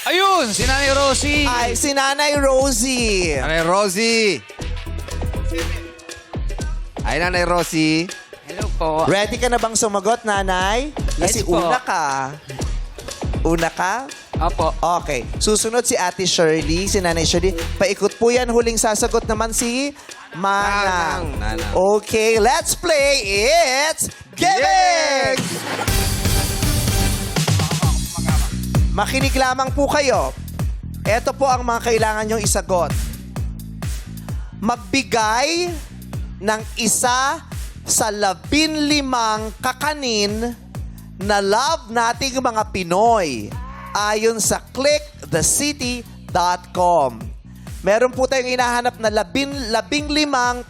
Ayun, si Nanay Rosie. Ay, si Nanay Rosie. Nanay Rosie. Ay, Nanay Rosie. Hello po. Ready ka na bang sumagot, Nanay? Kasi Yes po. una ka. Una ka? Opo. Okay. Susunod si Ate Shirley, si Nanay Shirley. Paikot po yan. Huling sasagot naman si Manang. Manang. Okay, let's play. It's Giving! Makinig lamang po kayo. Ito po ang mga kailangan nyong isagot. Magbigay ng isa sa 15 kakanin na love nating mga Pinoy ayon sa clickthecity.com. Meron po tayong hinahanap na 15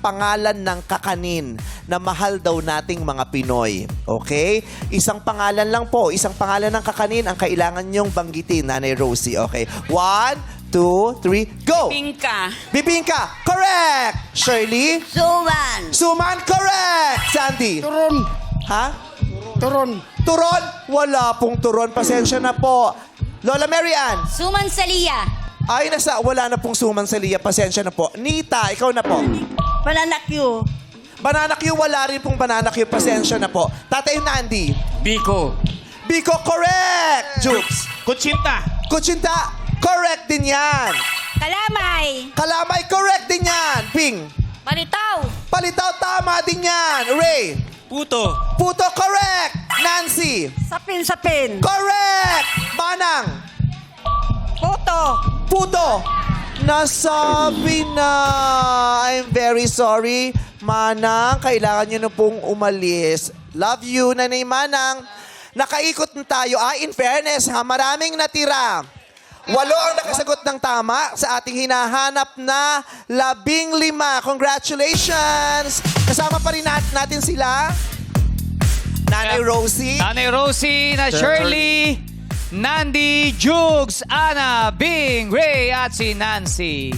pangalan ng kakanin na mahal daw nating mga Pinoy. Okay? Isang pangalan lang po. Isang pangalan ng kakanin ang kailangan nyong banggitin, Nanay Rosie. Okay? 1, 2, 3, go! Bingka. Bibingka, correct! Shirley? Suman. Suman, correct! Sandy? Turon. Ha? Turon. Turon? Wala pong turon. Pasensya na po. Lola Mary Ann? Suman Salia. Ay, wala na pong suman sa liya. Pasensya na po. Nita, ikaw na po. Bananakyo. Banana Q, wala rin pong banana Q. Pasensya na po. Tatay Nandi. Biko. Biko, correct! Jukes. Kutsinta. Kutsinta, correct din yan. Kalamay. Kalamay, correct din yan. Ping. Maritaw. Palitaw, tama din yan. Ray. Puto. Puto, correct. Nancy. Sapin-sapin. Correct. Manang. Puto. Puto. Nasabi na. I'm very sorry. Manang, kailangan nyo na pong umalis. Love you, Nanay Manang. Nakaikot na tayo. In fairness, ha, maraming natira. 8 ang nakasagot ng tama sa ating hinahanap na 15. Congratulations! Kasama pa rin natin sila. Nanay Rosie. Nanay Rosie, na Shirley, Nandi, Jugs, Ana, Bing, Ray, at si Nancy.